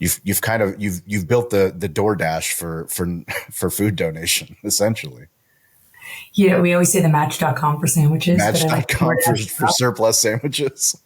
you've built the DoorDash for food donation, essentially. Yeah, we always say the Match.com for sandwiches. Match.com for surplus sandwiches.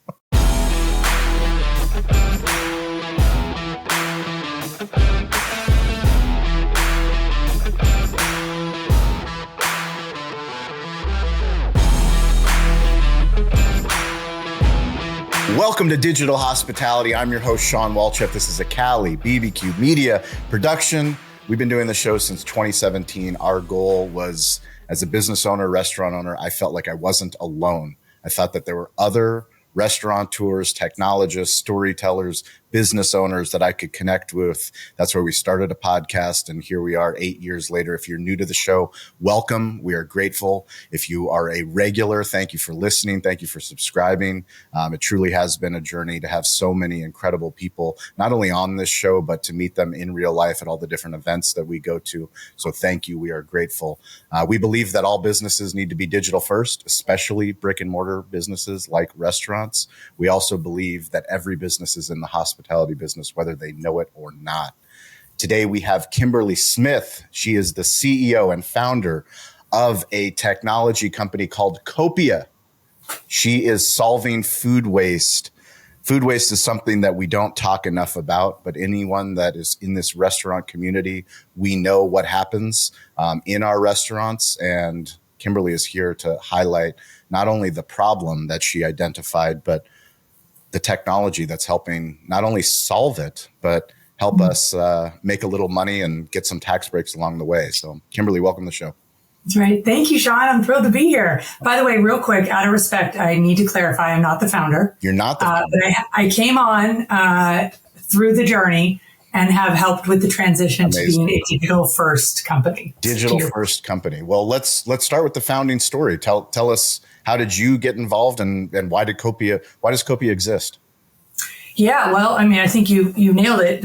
Welcome to Digital Hospitality. I'm your host, Sean Walchef. This is a Cali BBQ Media production. We've been doing the show since 2017. Our goal was, as a business owner, restaurant owner, I felt like I wasn't alone. I thought that there were other restaurateurs, technologists, storytellers, business owners that I could connect with. That's where we started a podcast. And here we are 8 years later. If you're new to the show, welcome. We are grateful. If you are a regular, thank you for listening. Thank you for subscribing. It truly has been a journey to have so many incredible people, not only on this show, but to meet them in real life at all the different events that we go to. So thank you. We are grateful. We believe that all businesses need to be digital first, especially brick and mortar businesses like restaurants. We also believe that every business is in the hospitality business, whether they know it or not. Today, we have Kimberly Smith. She is the CEO and founder of a technology company called Copia. She is solving food waste. Food waste is something that we don't talk enough about, but anyone that is in this restaurant community, we know what happens in our restaurants. And Kimberly is here to highlight not only the problem that she identified, but the technology that's helping not only solve it, but help us make a little money and get some tax breaks along the way. So Kimberly, welcome to the show. That's right. Thank you, Sean. I'm thrilled to be here. By the way, real quick, out of respect, I need to clarify, I'm not the founder. You're not the founder. But I came on through the journey and have helped with the transition to being a digital first company. Digital first company. Well, let's start with the founding story. Tell us, how did you get involved and why does Copia exist? Yeah, well, I mean, I think you nailed it.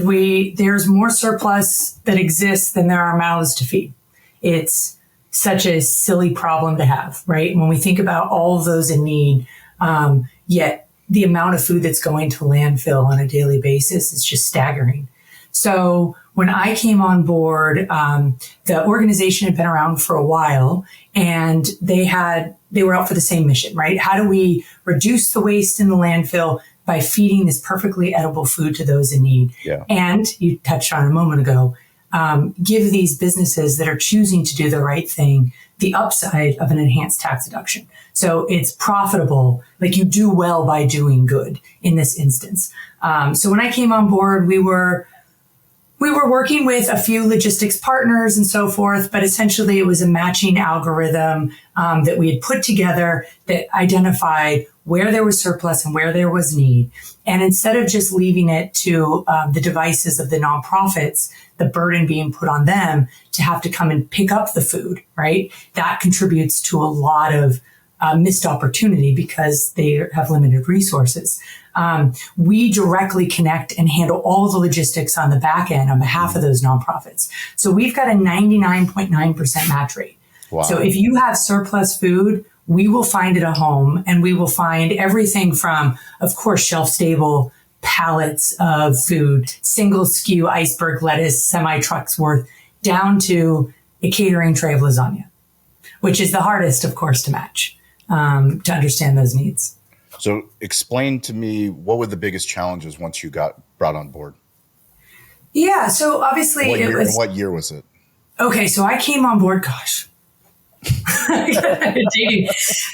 There's more surplus that exists than there are mouths to feed. It's such a silly problem to have, right? When we think about all of those in need, yet the amount of food that's going to landfill on a daily basis is just staggering. So when I came on board, the organization had been around for a while and they were out for the same mission, right? How do we reduce the waste in the landfill by feeding this perfectly edible food to those in need? Yeah. And you touched on it a moment ago, give these businesses that are choosing to do the right thing the upside of an enhanced tax deduction. So it's profitable, like you do well by doing good in this instance. So when I came on board, we were working with a few logistics partners and so forth, but essentially it was a matching algorithm that we had put together that identified where there was surplus and where there was need. And instead of just leaving it to the devices of the nonprofits, the burden being put on them to have to come and pick up the food, right? That contributes to a lot of missed opportunity because they have limited resources. We directly connect and handle all the logistics on the back end on behalf of those nonprofits. So we've got a 99.9% match rate. Wow. So if you have surplus food, we will find it a home and we will find everything from, of course, shelf-stable pallets of food, single SKU iceberg lettuce, semi-trucks worth, down to a catering tray of lasagna, which is the hardest, of course, to match, to understand those needs. So explain to me, what were the biggest challenges once you got brought on board? Yeah, so obviously what year was it? Okay, so I came on board, gosh.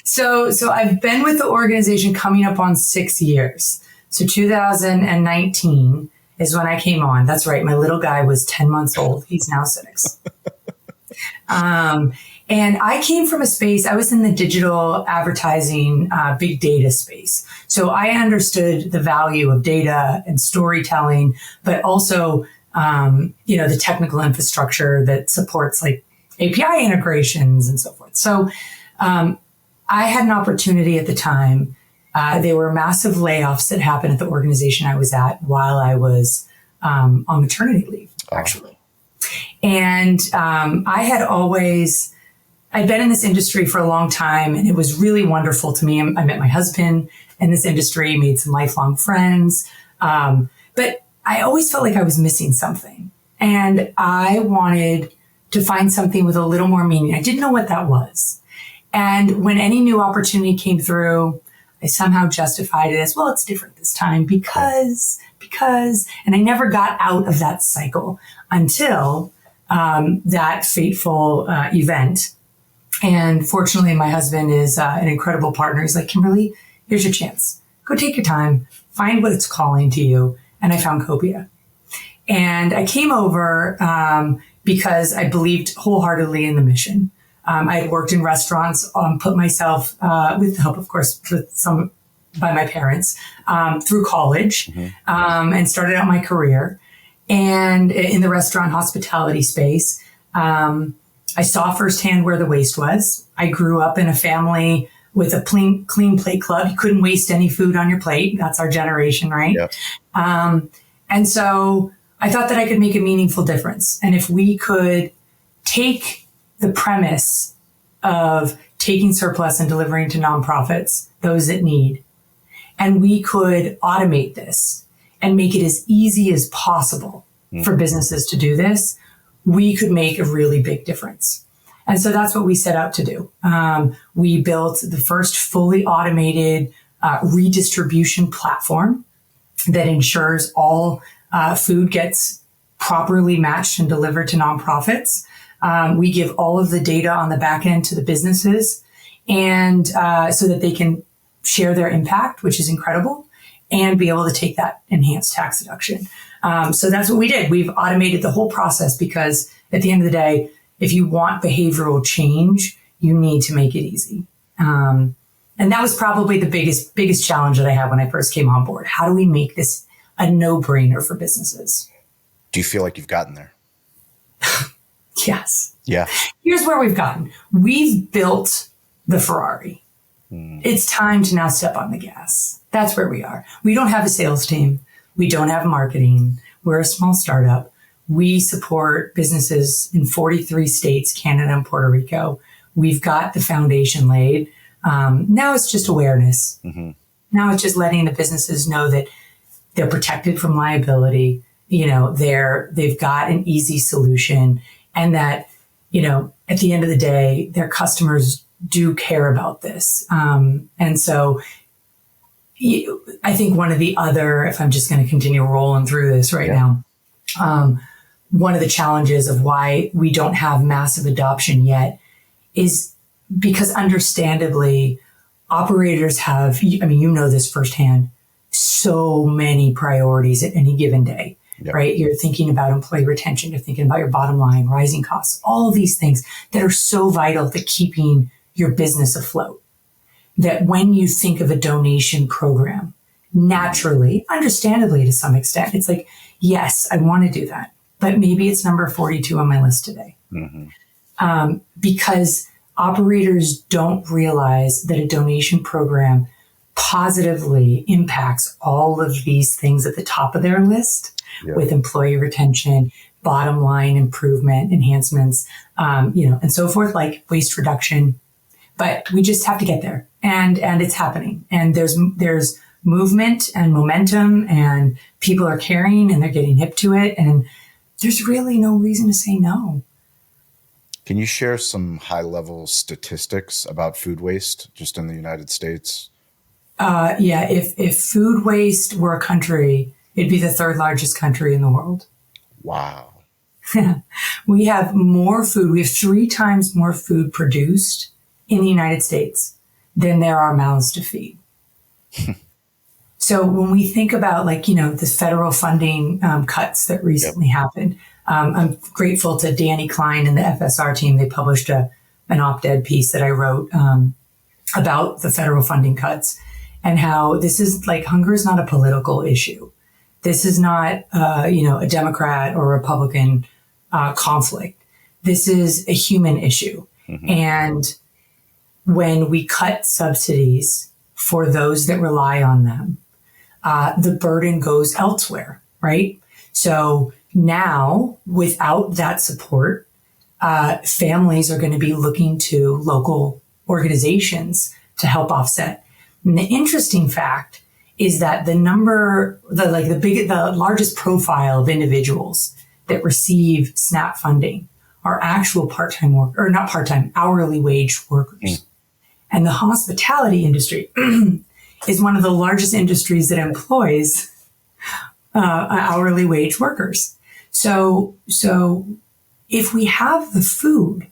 So I've been with the organization coming up on 6 years. So 2019 is when I came on. That's right. My little guy was 10 months old. He's now 6. And I came from a space, I was in the digital advertising, big data space. So I understood the value of data and storytelling, but also, the technical infrastructure that supports like API integrations and so forth. So, I had an opportunity at the time. There were massive layoffs that happened at the organization I was at while I was, on maternity leave, actually. And, I'd been in this industry for a long time and it was really wonderful to me. I met my husband in this industry, made some lifelong friends. But I always felt like I was missing something. And I wanted to find something with a little more meaning. I didn't know what that was. And when any new opportunity came through, I somehow justified it as, well, it's different this time because, and I never got out of that cycle until that fateful event. And fortunately, my husband is an incredible partner. He's like, Kimberly, here's your chance. Go take your time, find what it's calling to you. And I found Copia. And I came over because I believed wholeheartedly in the mission. I had worked in restaurants, put myself, with the help, of course, by my parents, through college, and started out my career. And in the restaurant hospitality space, I saw firsthand where the waste was. I grew up in a family with a clean plate club. You couldn't waste any food on your plate. That's our generation, right? Yep. And so I thought that I could make a meaningful difference. And if we could take the premise of taking surplus and delivering to nonprofits, those that need, and we could automate this and make it as easy as possible for businesses to do this, we could make a really big difference. And so that's what we set out to do. We built the first fully automated redistribution platform that ensures all food gets properly matched and delivered to nonprofits. We give all of the data on the back end to the businesses, and so that they can share their impact, which is incredible, and be able to take that enhanced tax deduction. So that's what we did. We've automated the whole process because at the end of the day, if you want behavioral change, you need to make it easy. And that was probably the biggest challenge that I had when I first came on board. How do we make this a no-brainer for businesses? Do you feel like you've gotten there? Yes. Yeah. Here's where we've gotten. We've built the Ferrari. It's time to now step on the gas. That's where we are. We don't have a sales team. We don't have marketing. We're a small startup. We support businesses in 43 states, Canada, and Puerto Rico. We've got the foundation laid. Now it's just awareness. Now it's just letting the businesses know that they're protected from liability. You know, they've got an easy solution, and that, you know, at the end of the day, their customers do care about this. And so I think one of the other, if I'm just going to continue rolling through this right now, one of the challenges of why we don't have massive adoption yet is because understandably operators have, I mean, you know this firsthand, so many priorities at any given day. Right? You're thinking about employee retention. You're thinking about your bottom line, rising costs, all these things that are so vital to keeping your business afloat. That when you think of a donation program, naturally, understandably to some extent, it's like, yes, I want to do that, but maybe it's number 42 on my list today. Because operators don't realize that a donation program positively impacts all of these things at the top of their list. With employee retention, bottom line improvement, enhancements, and so forth, like waste reduction. But we just have to get there, and it's happening. And there's movement and momentum, and people are caring, and they're getting hip to it. And there's really no reason to say no. Can you share some high-level statistics about food waste just in the United States? If food waste were a country, it'd be the third largest country in the world. Wow. We have more food. We have 3 times more food produced in the United States than there are mouths to feed. So when we think about the federal funding cuts that recently happened, I'm grateful to Danny Klein and the FSR team. They published an op-ed piece that I wrote about the federal funding cuts and how this is hunger is not a political issue. This is not, a Democrat or Republican conflict. This is a human issue. And when we cut subsidies for those that rely on them, the burden goes elsewhere, right? So now, without that support, families are going to be looking to local organizations to help offset. And the interesting fact is that the largest profile of individuals that receive SNAP funding are actual hourly wage workers. And the hospitality industry is one of the largest industries that employs hourly wage workers. So if we have the food,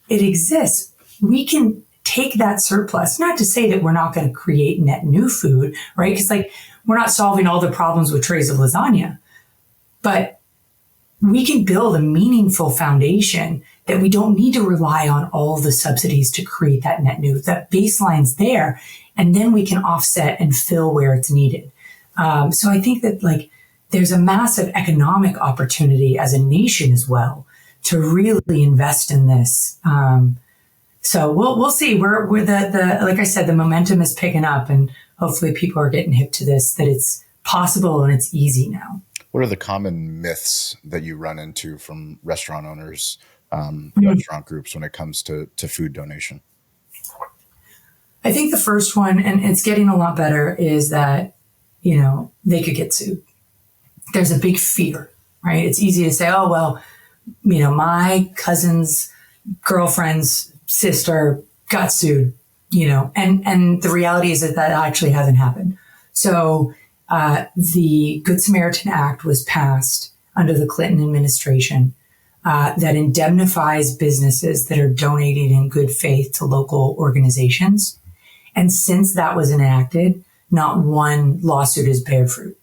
it exists. We can take that surplus, not to say that we're not going to create net new food, right? Because we're not solving all the problems with trays of lasagna, but we can build a meaningful foundation that we don't need to rely on all the subsidies to create that net new. That baseline's there, and then we can offset and fill where it's needed. So I think that there's a massive economic opportunity as a nation as well to really invest in this. So we'll see. We're like I said, the momentum is picking up, and hopefully people are getting hip to this, that it's possible and it's easy now. What are the common myths that you run into from restaurant owners, restaurant groups when it comes to food donation? I think the first one, and it's getting a lot better, is that, they could get sued. There's a big fear, right? It's easy to say, oh, well, my cousin's girlfriend's sister got sued, and the reality is that actually hasn't happened. So the Good Samaritan Act was passed under the Clinton administration that indemnifies businesses that are donating in good faith to local organizations. And since that was enacted, not one lawsuit has bear fruit.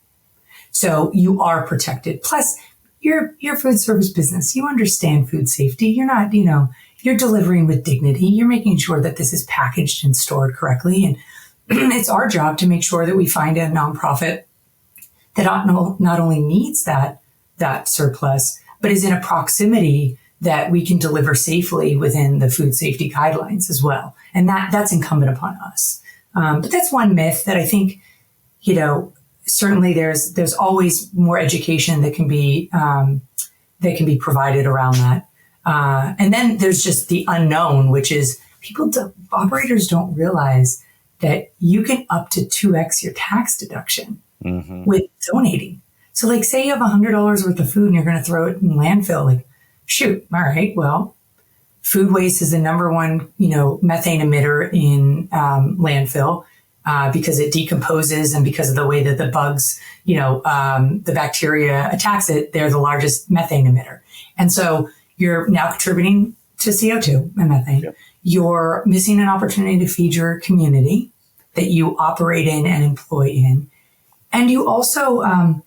So you are protected. Plus, you're a food service business. You understand food safety. You're not, you're delivering with dignity. You're making sure that this is packaged and stored correctly. And it's our job to make sure that we find a nonprofit that not only needs that surplus, but is in a proximity that we can deliver safely within the food safety guidelines as well. And that's incumbent upon us. But that's one myth that I think, certainly there's always more education that can be provided around that. And then there's just the unknown, which is operators don't realize that you can up to 2x your tax deduction with donating. So say you have $100 worth of food and you're going to throw it in landfill, shoot, all right, well, food waste is the number one, methane emitter in landfill because it decomposes, and because of the way that the bugs, the bacteria attacks it, they're the largest methane emitter. And so you're now contributing to CO2 and methane. Yep. You're missing an opportunity to feed your community that you operate in and employ in. And you also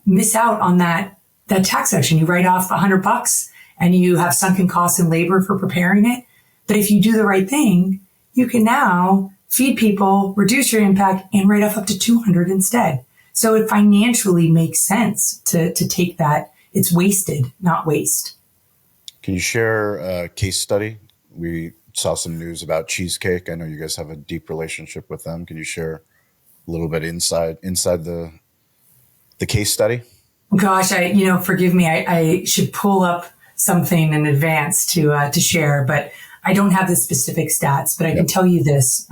miss out on that tax section. You write off $100 and you have sunken costs in labor for preparing it. But if you do the right thing, you can now feed people, reduce your impact, and write off up to $200 instead. So it financially makes sense to take that. It's wasted, not waste. Can you share a case study? We saw some news about Cheesecake. I know you guys have a deep relationship with them. Can you share a little bit inside the case study? Gosh, forgive me. I should pull up something in advance to share, but I don't have the specific stats. But I can tell you this: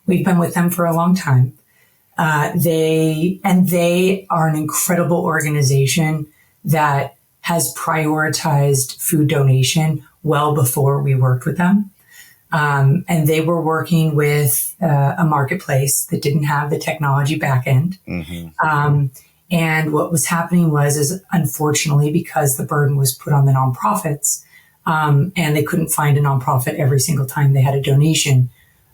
we've been with them for a long time. They are an incredible organization that has prioritized food donation well before we worked with them. And they were working with a marketplace that didn't have the technology back end. And what was happening is unfortunately, because the burden was put on the nonprofits, and they couldn't find a nonprofit every single time they had a donation,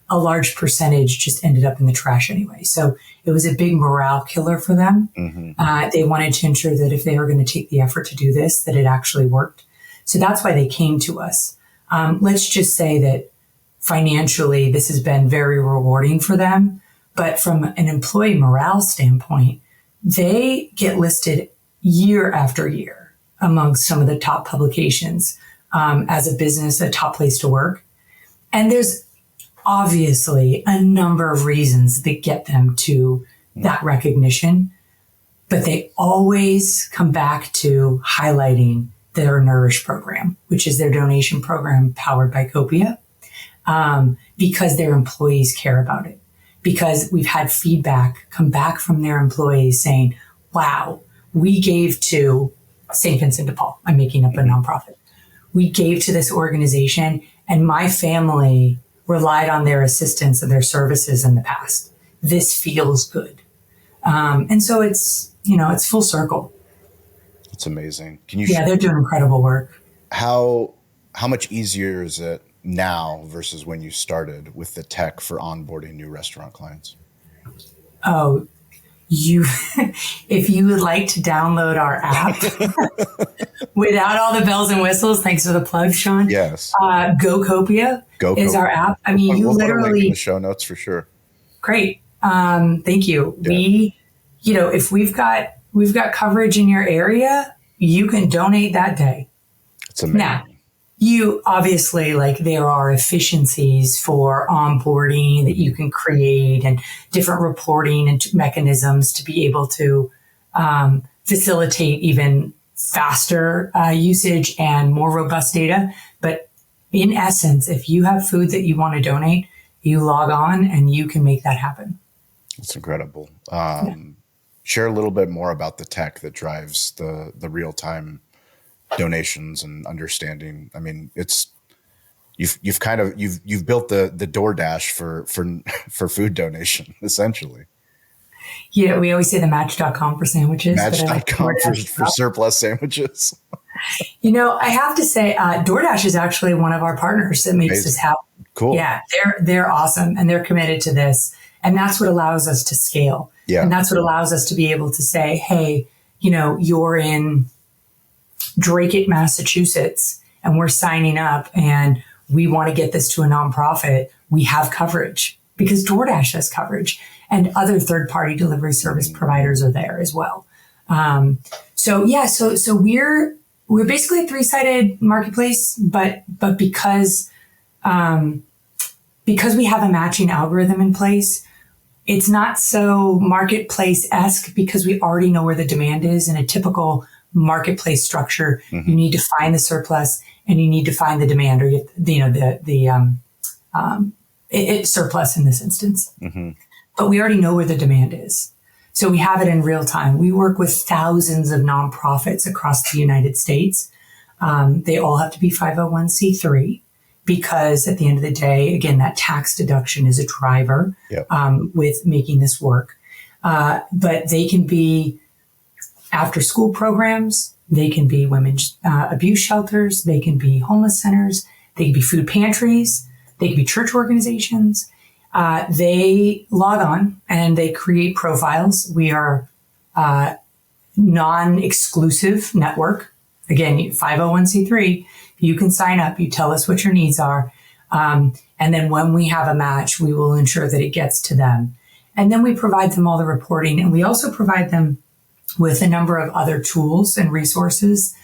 a large percentage just ended up in the trash anyway. So it was a big morale killer for them. They wanted to ensure that if they were going to take the effort to do this, that it actually worked. So that's why they came to us. Let's just say that financially, this has been very rewarding for them. But from an employee morale standpoint, they get listed year after year amongst some of the top publications as a business, a top place to work. And there's obviously a number of reasons that get them to that recognition, but they always come back to highlighting their Nourish program, which is their donation program powered by Copia, because their employees care about it. because we've had feedback come back from their employees saying, wow, we gave to St. Vincent de Paul. I'm making up a nonprofit. We gave to this organization and my family relied on their assistance and their services in the past. This feels good. And so it's full circle. It's amazing. Can you they're doing incredible work. How much easier is it now versus when you started with the tech for onboarding new restaurant clients? Oh, if you would like to download our app without all the bells and whistles, thanks for the plug, Sean. Yes. Go Copia is our app. I mean, we'll put a link in the show notes for sure. Great. Thank you. Yeah. If we've got coverage in your area, you can donate that day. It's amazing. Now, you obviously, there are efficiencies for onboarding that you can create and different reporting and mechanisms to be able to facilitate even faster usage and more robust data. But in essence, if you have food that you want to donate, you log on and you can make that happen. It's incredible. Share a little bit more about the tech that drives the real-time donations and understanding. I mean, you've built the DoorDash for food donation, essentially. Yeah, we always say the Match.com for sandwiches. Match.com for surplus sandwiches. I have to say, DoorDash is actually one of our partners that makes this happen. Cool. Yeah, they're awesome and they're committed to this. And that's what allows us to scale. Yeah. And that's what allows us to be able to say, hey, you're in Drake, Massachusetts, and we're signing up and we want to get this to a nonprofit. We have coverage because DoorDash has coverage and other third-party delivery service providers are there as well. So we're basically a three-sided marketplace, but because we have a matching algorithm in place, it's not so marketplace-esque because we already know where the demand is. In a typical marketplace structure, you need to find the surplus and you need to find the demand, or it's surplus in this instance. Mm-hmm. But we already know where the demand is. So we have it in real time. We work with thousands of nonprofits across the United States. They all have to be 501c3 because at the end of the day, again, that tax deduction is a driver with making this work. But they can be after school programs. They can be women's abuse shelters. They can be homeless centers. They can be food pantries. They can be church organizations. They log on and they create profiles. We are non-exclusive network. Again, 501c3, you can sign up. You tell us what your needs are. And then when we have a match, we will ensure that it gets to them. And then we provide them all the reporting. And we also provide them with a number of other tools and resources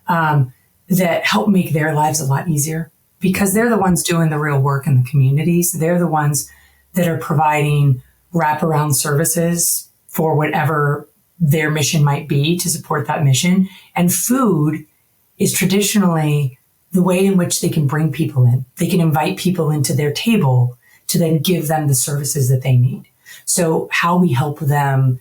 that help make their lives a lot easier because they're the ones doing the real work in the communities. They're the ones that are providing wraparound services for whatever their mission might be to support that mission. And food is traditionally the way in which they can bring people in. They can invite people into their table to then give them the services that they need. So how we help them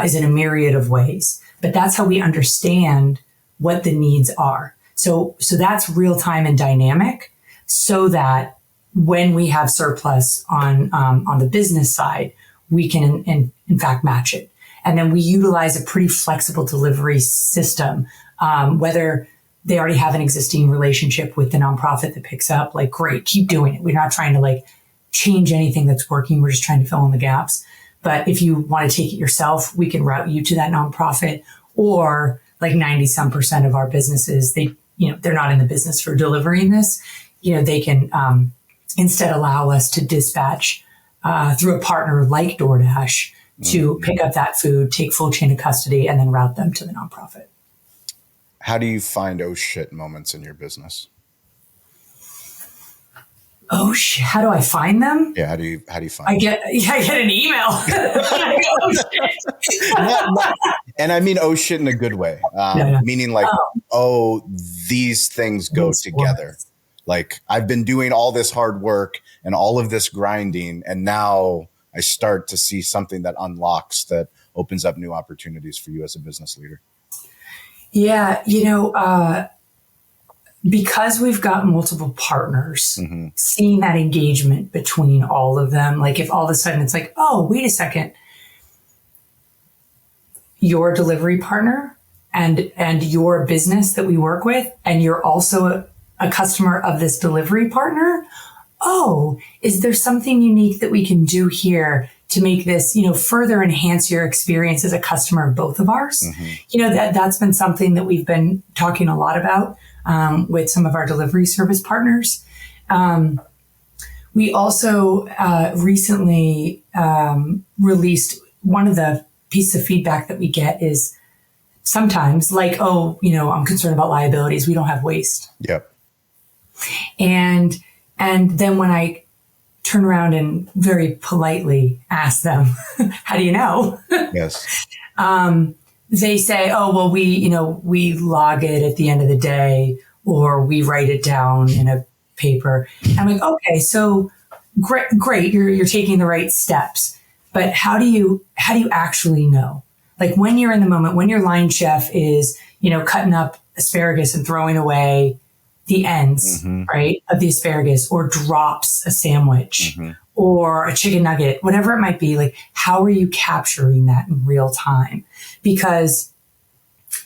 is in a myriad of ways, but that's how we understand what the needs are. So that's real time and dynamic so that when we have surplus on the business side, we can in fact match it. And then we utilize a pretty flexible delivery system, whether they already have an existing relationship with the nonprofit that picks up, great, keep doing it. We're not trying to change anything that's working. We're just trying to fill in the gaps. But if you want to take it yourself, we can route you to that nonprofit, or 90% of our businesses, they're not in the business for delivering this. They can, instead allow us to dispatch, through a partner like DoorDash to pick up that food, take full chain of custody, and then route them to the nonprofit. How do you find oh shit moments in your business? Oh shit! How do I find them? Yeah, how do you find? I get an email. Oh, shit. And I mean oh shit in a good way, meaning these things go together. I've been doing all this hard work and all of this grinding, and now I start to see something that unlocks, that opens up new opportunities for you as a business leader? Yeah, because we've got multiple partners, seeing that engagement between all of them, like if all of a sudden it's like, oh, wait a second, your delivery partner and your business that we work with, and you're also a customer of this delivery partner. Oh, is there something unique that we can do here to make this, further enhance your experience as a customer of both of ours? That's been something that we've been talking a lot about with some of our delivery service partners. We also recently released, one of the pieces of feedback that we get is sometimes like, I'm concerned about liabilities. We don't have waste. Yep. And then when I turn around and very politely ask them, how do you know? Yes. They say, oh, well, we log it at the end of the day, or we write it down in a paper. I'm like, okay, so great. You're taking the right steps, but how do you actually know? Like when you're in the moment, when your line chef is, cutting up asparagus and throwing away the ends, right, of the asparagus, or drops a sandwich or a chicken nugget, whatever it might be, like, how are you capturing that in real time? Because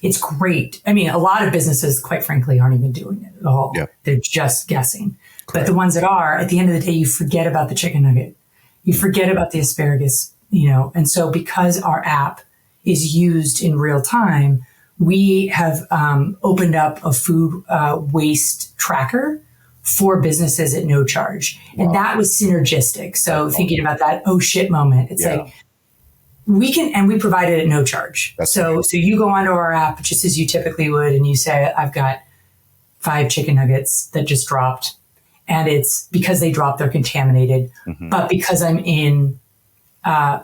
it's great. I mean, a lot of businesses, quite frankly, aren't even doing it at all. Yep. They're just guessing. Correct. But the ones that are, at the end of the day, you forget about the chicken nugget. You forget about the asparagus, and so because our app is used in real time, we have opened up a food waste tracker for businesses at no charge. Wow. And that was synergistic. So thinking about that, oh shit moment, it's like, we provide it at no charge. So you go onto our app just as you typically would, and you say, I've got 5 chicken nuggets that just dropped. And it's because they dropped, they're contaminated. But because I'm in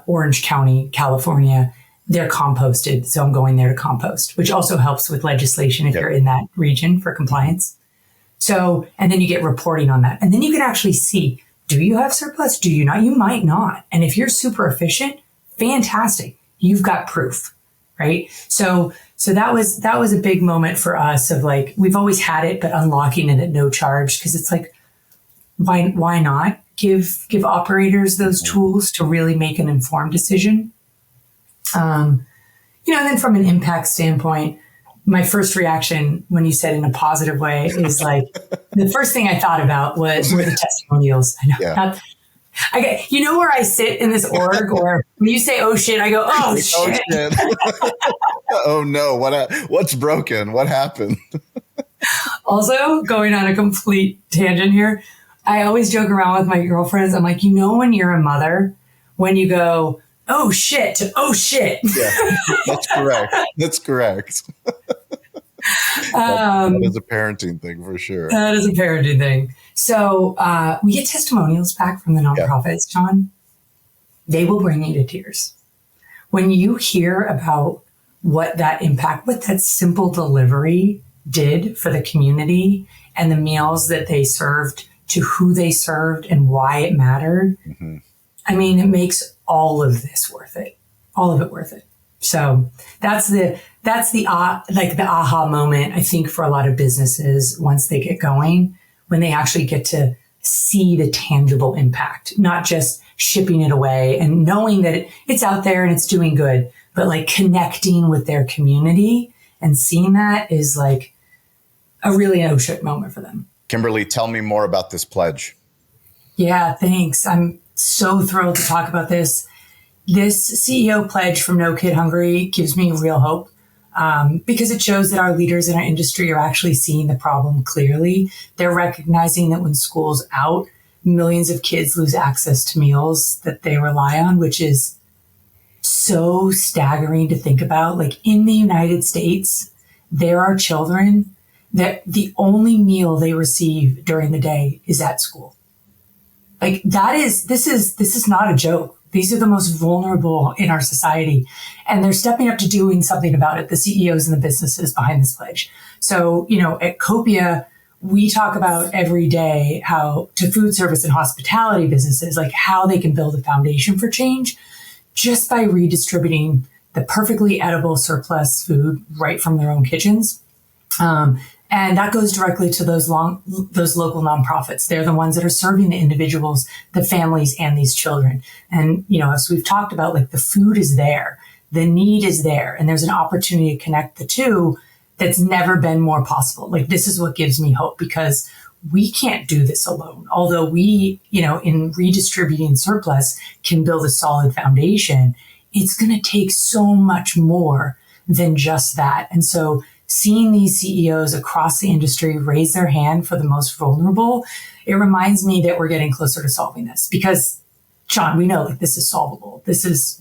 Orange County, California, they're composted. So I'm going there to compost, which also helps with legislation if you're in that region for compliance. So, and then you get reporting on that. And then you can actually see, do you have surplus? Do you not? You might not. And if you're super efficient, fantastic. You've got proof, right? So that was a big moment for us of like, we've always had it, but unlocking it at no charge. Cause it's like, why not give operators those tools to really make an informed decision? And then from an impact standpoint, my first reaction when you said in a positive way is like, the first thing I thought about were the testimonials. I know. Yeah. Where I sit in this org, or when you say, oh shit, I go, oh shit. Oh no. What's broken? What happened? Also, going on a complete tangent here, I always joke around with my girlfriends. I'm like, when you're a mother, when you go, oh shit, oh shit. Yeah, that's correct. That is a parenting thing for sure. That is a parenting thing. So we get testimonials back from the nonprofits, John. They will bring you to tears. When you hear about what that simple delivery did for the community and the meals that they served to who they served and why it mattered. I mean, it makes all of this worth it. All of it worth it. So that's the aha moment, I think, for a lot of businesses once they get going, when they actually get to see the tangible impact, not just shipping it away and knowing that it's out there and it's doing good, but like connecting with their community and seeing that is like a really oh shit moment for them. Kimberly, tell me more about this pledge. Yeah, thanks. I'm so thrilled to talk about this. This CEO pledge from No Kid Hungry gives me real hope because it shows that our leaders in our industry are actually seeing the problem clearly. They're recognizing that when school's out, millions of kids lose access to meals that they rely on, which is so staggering to think about. Like in the United States, there are children that the only meal they receive during the day is at school. Like this is not a joke. These are the most vulnerable in our society, and they're stepping up to doing something about it, the CEOs and the businesses behind this pledge. So, at Copia, we talk about every day how to food service and hospitality businesses, like how they can build a foundation for change just by redistributing the perfectly edible surplus food right from their own kitchens. And that goes directly to those local nonprofits. They're the ones that are serving the individuals, the families, and these children. And, as we've talked about, like the food is there, the need is there, and there's an opportunity to connect the two that's never been more possible. Like this is what gives me hope, because we can't do this alone. Although we, in redistributing surplus can build a solid foundation, it's going to take so much more than just that. And so seeing these CEOs across the industry raise their hand for the most vulnerable, it reminds me that we're getting closer to solving this, because Sean, we know like this is solvable.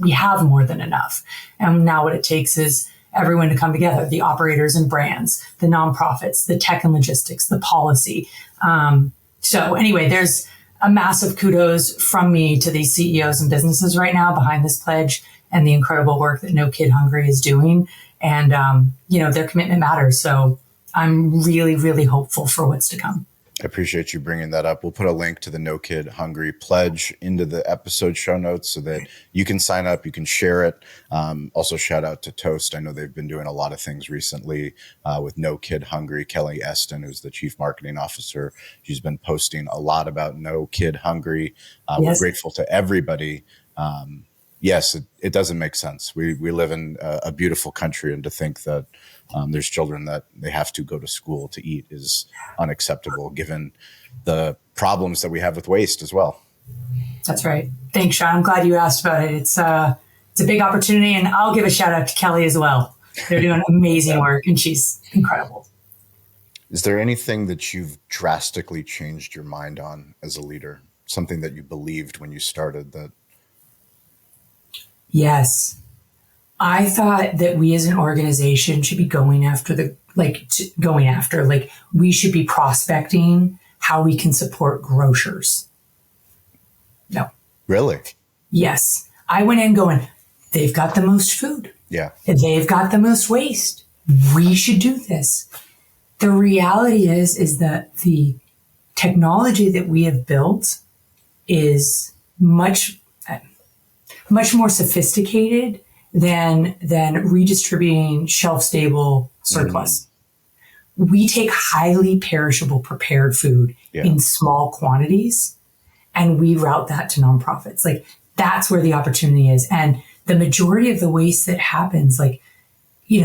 We have more than enough. And now what it takes is everyone to come together, the operators and brands, the nonprofits, the tech and logistics, the policy. So anyway, there's a massive kudos from me to these CEOs and businesses right now behind this pledge and the incredible work that No Kid Hungry is doing. And, their commitment matters. So I'm really, really hopeful for what's to come. I appreciate you bringing that up. We'll put a link to the No Kid Hungry pledge into the episode show notes so that you can sign up, you can share it. Also, shout out to Toast. I know they've been doing a lot of things recently with No Kid Hungry. Kelly Eston, who's the chief marketing officer, she's been posting a lot about No Kid Hungry. Yes. We're grateful to everybody. Yes, it doesn't make sense. We live in a beautiful country, and to think that there's children that they have to go to school to eat is unacceptable, given the problems that we have with waste as well. That's right. Thanks, Sean. I'm glad you asked about it. It's a big opportunity, and I'll give a shout out to Kelly as well. They're doing amazing work, and she's incredible. Is there anything that you've drastically changed your mind on as a leader? Something that you believed when you started that? Yes. I thought that we as an organization should be going after we should be prospecting how we can support grocers. No. Really? Yes. I went in going, they've got the most food. Yeah. They've got the most waste. We should do this. The reality is that the technology that we have built is much more sophisticated than redistributing shelf-stable surplus. We take highly perishable prepared food in small quantities, and we route that to nonprofits. Like that's where the opportunity is. And the majority of the waste that happens,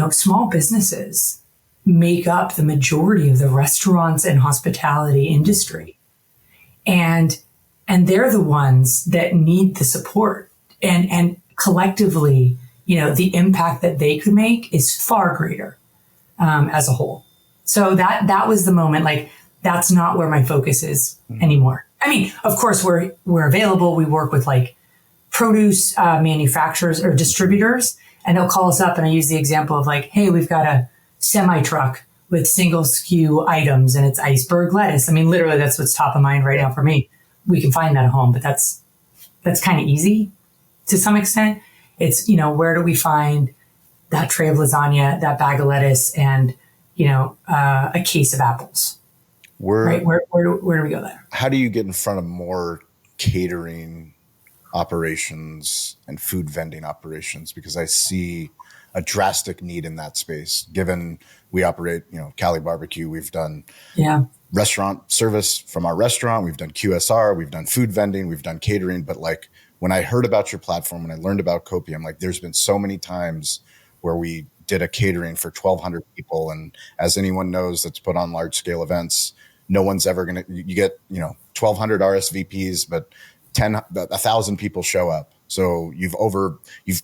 small businesses make up the majority of the restaurants and hospitality industry. And they're the ones that need the support. And collectively, the impact that they could make is far greater as a whole. So that was the moment. Like that's not where my focus is anymore. I mean, of course, we're available. We work with like produce manufacturers or distributors, and they'll call us up. And I use the example of like, hey, we've got a semi truck with single SKU items, and it's iceberg lettuce. I mean, literally, that's what's top of mind right now for me. We can find that at home, but that's kind of easy. To some extent, it's, where do we find that tray of lasagna, that bag of lettuce, and, a case of apples? Right? Where do we go there? How do you get in front of more catering operations and food vending operations? Because I see a drastic need in that space, given we operate, Cali barbecue. We've done restaurant service from our restaurant. We've done QSR. We've done food vending. We've done catering. But like, when I heard about your platform, when I learned about Copia, I'm like, there's been so many times where we did a catering for 1,200 people. And as anyone knows that's put on large scale events, no one's ever going to, you get, 1,200 RSVPs, but 1,000 people show up. So you've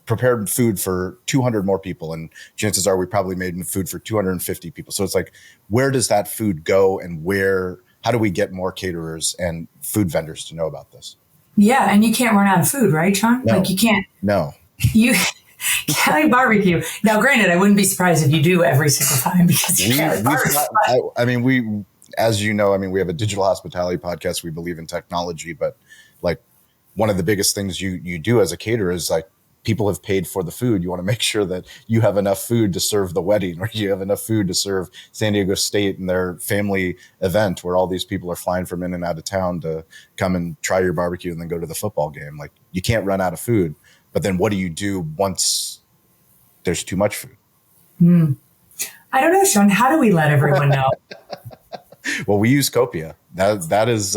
prepared food for 200 more people. And chances are we probably made food for 250 people. So it's like, where does that food go, and how do we get more caterers and food vendors to know about this? Yeah. And you can't run out of food, right, Sean? No. Like you can't. No. Cali barbecue. Now, granted, I wouldn't be surprised if you do every single time because you can't. As you know, we have a digital hospitality podcast. We believe in technology, but like one of the biggest things you do as a caterer is like people have paid for the food. You want to make sure that you have enough food to serve the wedding, or you have enough food to serve San Diego State and their family event where all these people are flying from in and out of town to come and try your barbecue and then go to the football game. Like, you can't run out of food. But then what do you do once there's too much food? I don't know, Sean. How do we let everyone know? Well, we use Copia. That is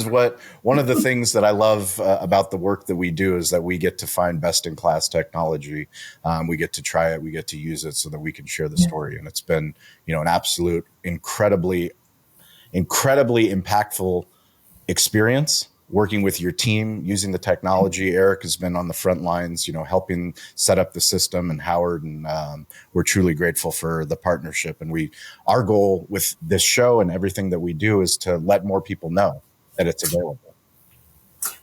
what one of the things that I love about the work that we do is that we get to find best in class technology. We get to try it, we get to use it so that we can share the story. And it's been, an absolute incredibly impactful experience working with your team, using the technology. Eric has been on the front lines, helping set up the system, and Howard, and we're truly grateful for the partnership. And our goal with this show and everything that we do is to let more people know that it's available.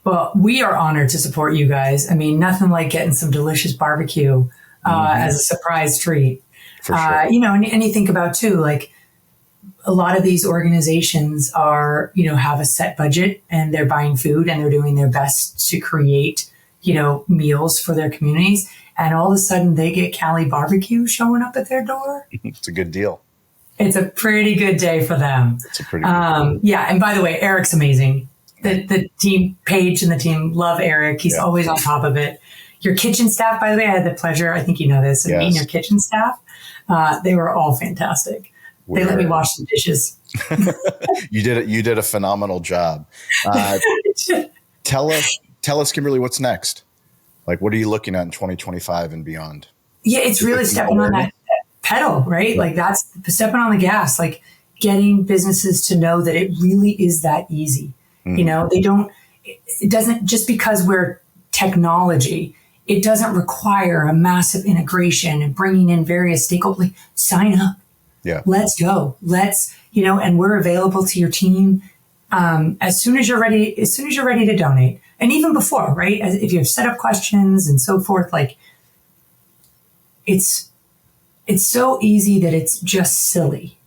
Well, we are honored to support you guys. I mean, nothing like getting some delicious barbecue as a surprise treat. For sure. And you think about too, like, a lot of these organizations are, have a set budget and they're buying food and they're doing their best to create, meals for their communities. And all of a sudden they get Cali barbecue showing up at their door. It's a good deal. It's a pretty good day for them. It's a pretty good deal. Yeah. And by the way, Eric's amazing. The team, Paige and the team love Eric. He's always on top of it. Your kitchen staff, by the way, I had the pleasure, I think you know this, of meeting your kitchen staff. They were all fantastic. They let me wash the dishes. You did a phenomenal job. Tell us, Kimberly, what's next? Like, what are you looking at in 2025 and beyond? Yeah, it's really stepping on that pedal, right? Like, that's stepping on the gas, like getting businesses to know that it really is that easy. It doesn't, just because we're technology, it doesn't require a massive integration and bringing in various stakeholders. Like, sign up. Yeah. Let's go. And we're available to your team as soon as you're ready to donate. And even before, right? If you have set up questions and so forth, like, it's so easy that it's just silly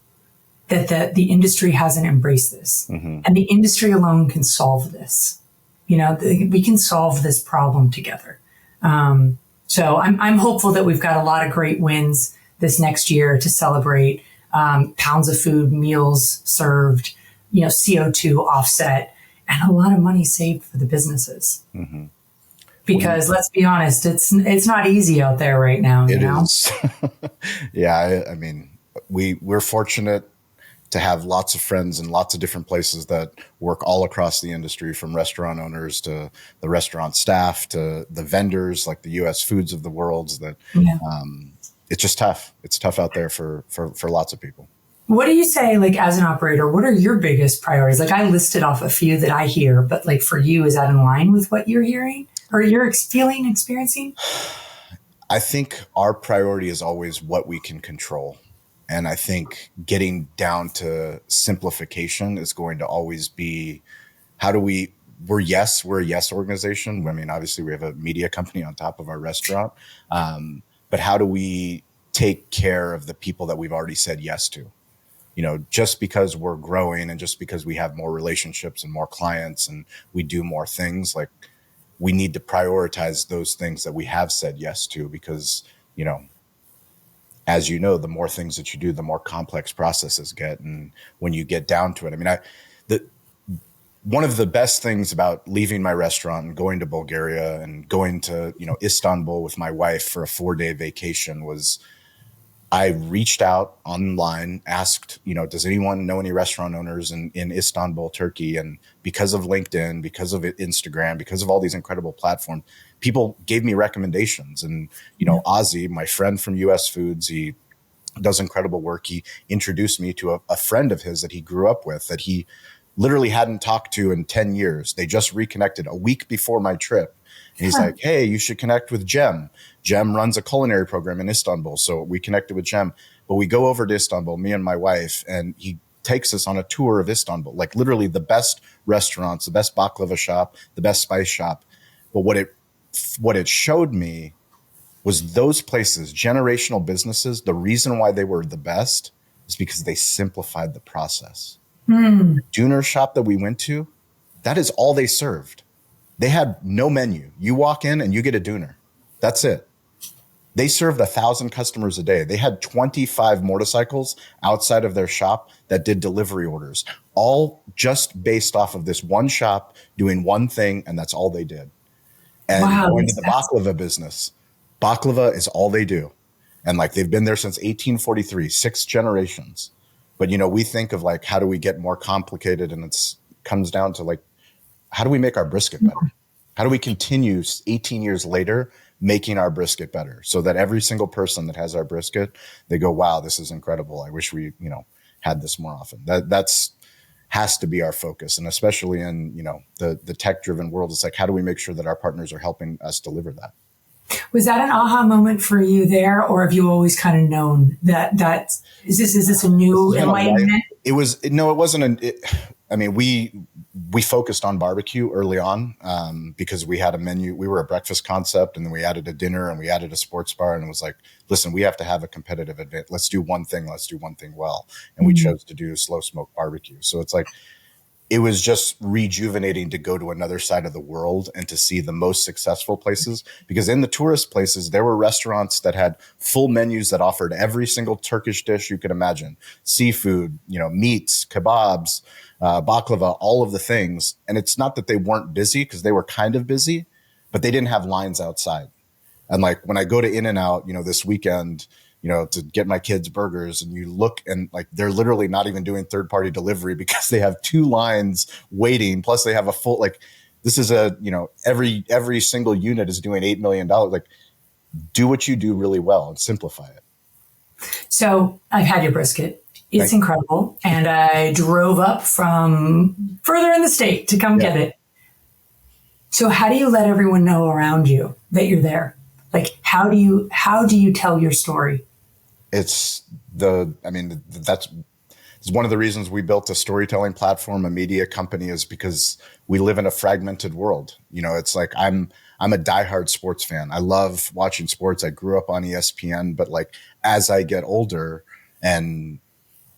that the industry hasn't embraced this. Mm-hmm. And the industry alone can solve this. We can solve this problem together. So I'm hopeful that we've got a lot of great wins this next year to celebrate pounds of food, meals served, CO2 offset, and a lot of money saved for the businesses. Mm-hmm. Because let's be honest, it's not easy out there right now. It is. Yeah, I mean, we're fortunate to have lots of friends in lots of different places that work all across the industry, from restaurant owners to the restaurant staff to the vendors like the U.S. Foods of the world. It's just tough. It's tough out there for lots of people. What do you say, like, as an operator, what are your biggest priorities? Like, I listed off a few that I hear, but like, for you, is that in line with what you're hearing or you're experiencing? I think our priority is always what we can control. And I think getting down to simplification is going to always be, we're a yes organization. I mean, obviously we have a media company on top of our restaurant. But how do we take care of the people that we've already said yes to? Just because we're growing and just because we have more relationships and more clients and we do more things, like, we need to prioritize those things that we have said yes to, because, as you know, the more things that you do, the more complex processes get. And when you get down to it, I mean, one of the best things about leaving my restaurant and going to Bulgaria and going to, Istanbul with my wife for a 4-day vacation was I reached out online, asked, does anyone know any restaurant owners in Istanbul, Turkey? And because of LinkedIn, because of Instagram, because of all these incredible platforms, people gave me recommendations. And, Ozzy, my friend from US Foods, he does incredible work. He introduced me to a friend of his that he grew up with, that he literally hadn't talked to in 10 years. They just reconnected a week before my trip. And he's like, hey, you should connect with Jem. Jem runs a culinary program in Istanbul. So we connected with Jem. But we go over to Istanbul, me and my wife, and he takes us on a tour of Istanbul, like literally the best restaurants, the best baklava shop, the best spice shop. But what it showed me was those places, generational businesses, the reason why they were the best is because they simplified the process. The Döner shop that we went to, that is all they served. They had no menu. You walk in and you get a doner. That's it. They served 1,000 customers a day. They had 25 motorcycles outside of their shop that did delivery orders, all just based off of this one shop doing one thing, and that's all they did. And going to the baklava business, baklava is all they do. And like they've been there since 1843, 6 generations. But, you know, we think of like, how do we get more complicated? And it comes down to like, how do we make our brisket better? How do we continue 18 years later making our brisket better so that every single person that has our brisket, they go, wow, this is incredible. I wish we, you know, had this more often. That's has to be our focus. And especially in, you know, the tech driven world, it's like, how do we make sure that our partners are helping us deliver that? Was that an aha moment for you there, or have you always kind of known that is this a new enlightenment? It wasn't. I mean, we focused on barbecue early on because we had a menu. We were a breakfast concept, and then we added a dinner, and we added a sports bar, and it was like, listen, we have to have a competitive advantage. Let's do one thing. Let's do one thing well, and we chose to do slow smoke barbecue. So it's like, it was just rejuvenating to go to another side of the world and to see the most successful places, because in the tourist places, there were restaurants that had full menus that offered every single Turkish dish you could imagine, seafood, you know, meats, kebabs, baklava, all of the things. And it's not that they weren't busy, because they were kind of busy, but they didn't have lines outside. And like when I go to In-N-Out, you know, this weekend, you know, to get my kids burgers, and you look and like, they're literally not even doing third-party delivery because they have 2 lines waiting. Plus they have a full, like, this is a, you know, every single unit is doing $8 million. Like, do what you do really well and simplify it. So I've had your brisket. It's incredible. And I drove up from further in the state to come get it. So how do you let everyone know around you that you're there? Like, how do you tell your story? It's one of the reasons we built a storytelling platform, a media company, is because we live in a fragmented world. You know, it's like, I'm a diehard sports fan. I love watching sports. I grew up on ESPN, but like, as I get older and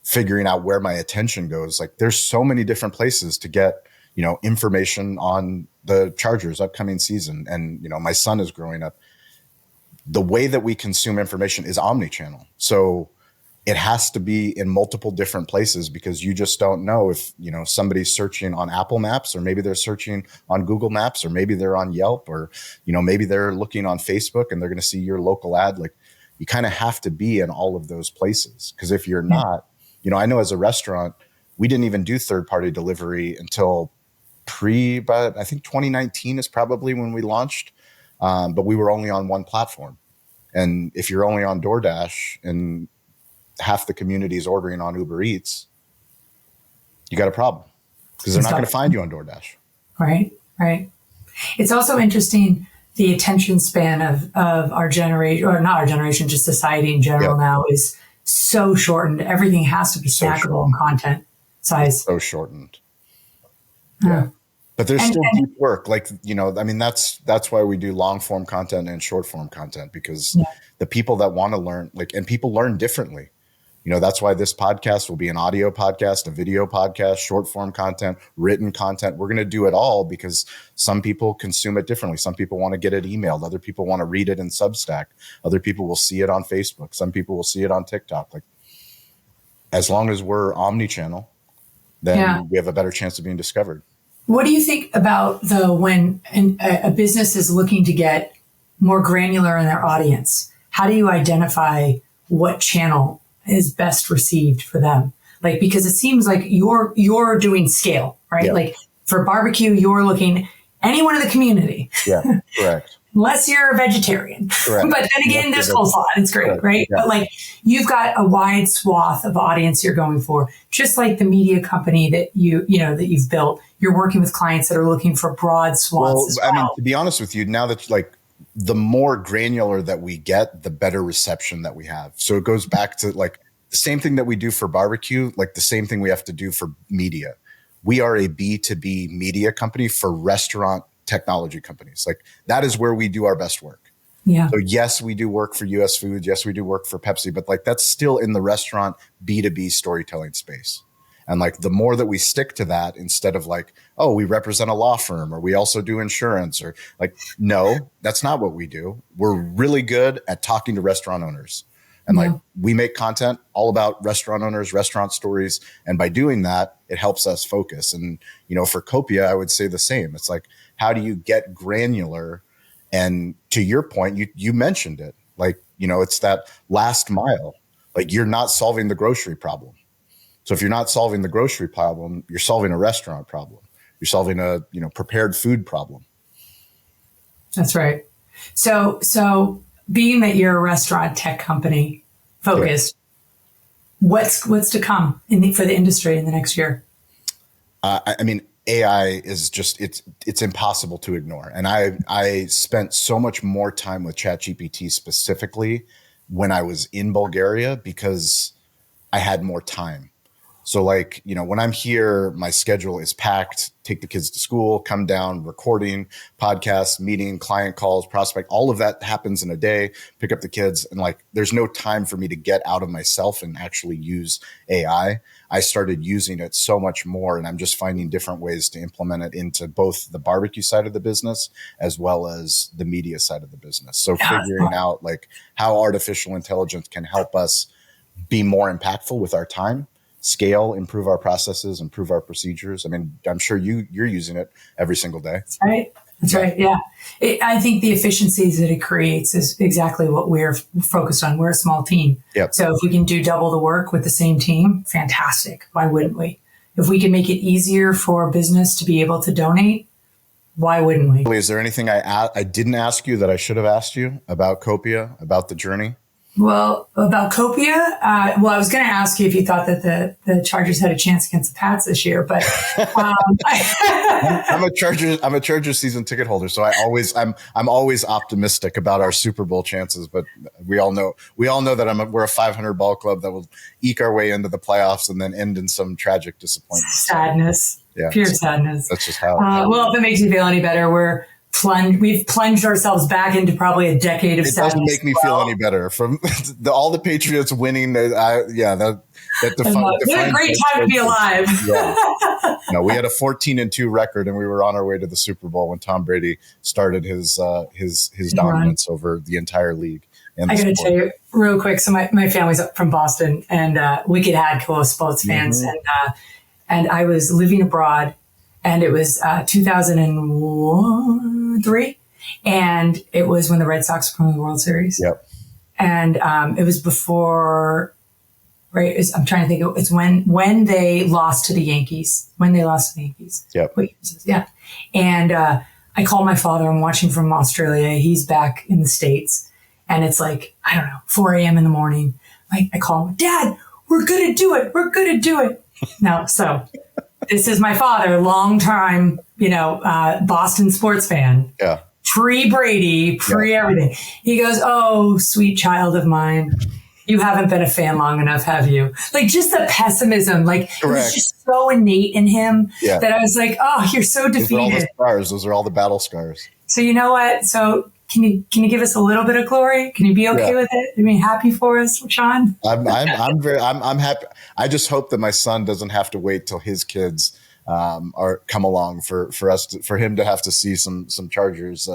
figuring out where my attention goes, like, there's so many different places to get, you know, information on the Chargers upcoming season. And, you know, my son is growing up. The way that we consume information is omni-channel. So it has to be in multiple different places, because you just don't know if, you know, somebody's searching on Apple Maps, or maybe they're searching on Google Maps, or maybe they're on Yelp, or, you know, maybe they're looking on Facebook and they're going to see your local ad. Like, you kind of have to be in all of those places, because if you're not, you know, I know as a restaurant, we didn't even do third-party delivery until but I think 2019 is probably when we launched. But we were only on one platform. And if you're only on DoorDash and half the community is ordering on Uber Eats, you got a problem, because they're not going to find you on DoorDash. Right. It's also interesting, the attention span of our generation, or not our generation, just society in general now, is so shortened. Everything has to be snackable in content size. So shortened. Yeah. But there's still deep work. Like, you know, I mean, that's why we do long form content and short form content, because the people that want to learn, like, and people learn differently. You know, that's why this podcast will be an audio podcast, a video podcast, short form content, written content. We're going to do it all, because some people consume it differently. Some people want to get it emailed. Other people want to read it in Substack. Other people will see it on Facebook. Some people will see it on TikTok. Like, as long as we're omni-channel, then we have a better chance of being discovered. What do you think about when a business is looking to get more granular in their audience? How do you identify what channel is best received for them? Like, because it seems like you're doing scale, right? Yeah. Like, for barbecue, you're looking anyone in the community. Yeah, correct. Unless you're a vegetarian. Correct. But then again, there's coleslaw. It's great, correct. Right? Yeah. But like, you've got a wide swath of audience you're going for. Just like the media company that that you've built, you're working with clients that are looking for broad swaths as well. I mean, to be honest with you, now that, like, the more granular that we get, the better reception that we have. So it goes back to, like, the same thing that we do for barbecue, like the same thing we have to do for media. We are a B2B media company for restaurant technology companies. Like, that is where we do our best work. Yeah. So yes, we do work for US Foods. Yes, we do work for Pepsi, but like, that's still in the restaurant B2B storytelling space. And like the more that we stick to that, instead of like, oh, we represent a law firm or we also do insurance, or like, no, that's not what we do. We're really good at talking to restaurant owners. And like we make content all about restaurant owners, restaurant stories. And by doing that, it helps us focus. And, you know, for Copia, I would say the same. It's like, how do you get granular? And to your point, you mentioned it, like, you know, it's that last mile. Like you're not solving the grocery problem. So if you're not solving the grocery problem, you're solving a restaurant problem. You're solving a, you know, prepared food problem. That's right. So being that you're a restaurant tech company focused, what's to come for the industry in the next year? I mean, AI is just, it's impossible to ignore. And I spent so much more time with ChatGPT specifically when I was in Bulgaria because I had more time. So like, you know, when I'm here, my schedule is packed, take the kids to school, come down, recording, podcasts, meeting, client calls, prospect, all of that happens in a day, pick up the kids. And like, there's no time for me to get out of myself and actually use AI. I started using it so much more, and I'm just finding different ways to implement it into both the barbecue side of the business as well as the media side of the business. So figuring out like how artificial intelligence can help us be more impactful with our time, scale, improve our processes, improve our procedures. I mean, I'm sure you're using it every single day. That's right. That's right. Yeah. I think the efficiencies that it creates is exactly what we're focused on. We're a small team. Yep. So if we can do double the work with the same team, fantastic. Why wouldn't we? If we can make it easier for business to be able to donate, why wouldn't we? Is there anything I didn't ask you that I should have asked you about Copia, about the journey? Well, about Copia, I was going to ask you if you thought that the Chargers had a chance against the Pats this year, but I'm a Chargers season ticket holder, so I'm always optimistic about our Super Bowl chances. But we all know that we're a 500 ball club that will eke our way into the playoffs and then end in some tragic disappointment. Sadness, pure sadness. That's just how. Well, if it makes you feel any better, we've plunged ourselves back into probably a decade of sadness. It doesn't make me feel any better from all the Patriots winning. What a great time to be alive. Yeah. No, we had a 14-2 record, and we were on our way to the Super Bowl when Tom Brady started his dominance over the entire league. I got to tell you real quick. So my family's up from Boston, and wicked hardcore sports fans, and I was living abroad. And it was 2003, and it was when the Red Sox won the World Series. Yep. And it was before, right? I'm trying to think. It's when they lost to the Yankees. Yep. Yeah. And I called my father. I'm watching from Australia. He's back in the States, and it's like, I don't know, 4 a.m. in the morning. I call him, Dad, we're gonna do it. No, so. This is my father, long-time, Boston sports fan. Yeah. Pre-Brady, pre-everything. He goes, oh, sweet child of mine, you haven't been a fan long enough, have you? Like, just the pessimism, like, it was just so innate in him that I was like, oh, you're so defeated. Those are all the battle scars. So you know what? So can you give us a little bit of glory? Can you be okay with it? I mean, happy for us, Sean? I'm happy. I just hope that my son doesn't have to wait till his kids come along for him to have to see some Chargers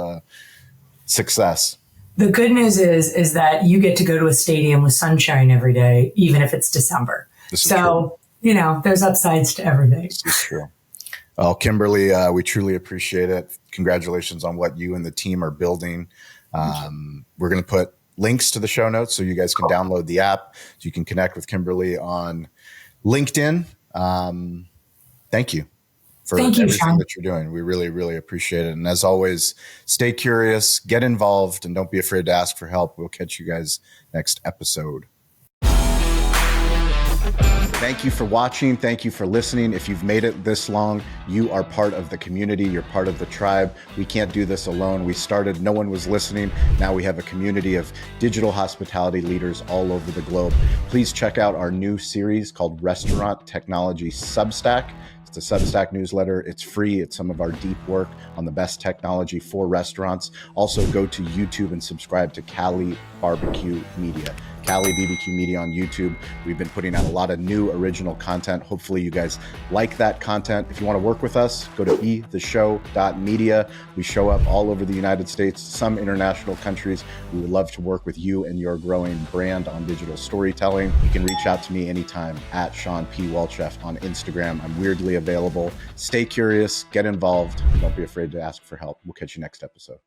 success. The good news is that you get to go to a stadium with sunshine every day, even if it's December. So true. There's upsides to everything. This is true. Well, Kimberly, we truly appreciate it. Congratulations on what you and the team are building. We're going to put links to the show notes so you guys can download the app, so you can connect with Kimberly on LinkedIn. Thank you for everything that you're doing. We really, really appreciate it. And as always, stay curious, get involved, and don't be afraid to ask for help. We'll catch you guys next episode. Thank you for watching. Thank you for listening. If you've made it this long, you are part of the community. You're part of the tribe. We can't do this alone. We started, no one was listening. Now we have a community of digital hospitality leaders all over the globe. Please check out our new series called Restaurant Technology Substack. It's a Substack newsletter. It's free. It's some of our deep work on the best technology for restaurants. Also, go to YouTube and subscribe to Cali Barbecue Media. Cali BBQ Media on YouTube. We've been putting out a lot of new original content. Hopefully you guys like that content. If you want to work with us, go to betheshow.media. We show up all over the United States, some international countries. We would love to work with you and your growing brand on digital storytelling. You can reach out to me anytime at Sean P. Walchef on Instagram. I'm weirdly available. Stay curious, get involved, and don't be afraid to ask for help. We'll catch you next episode.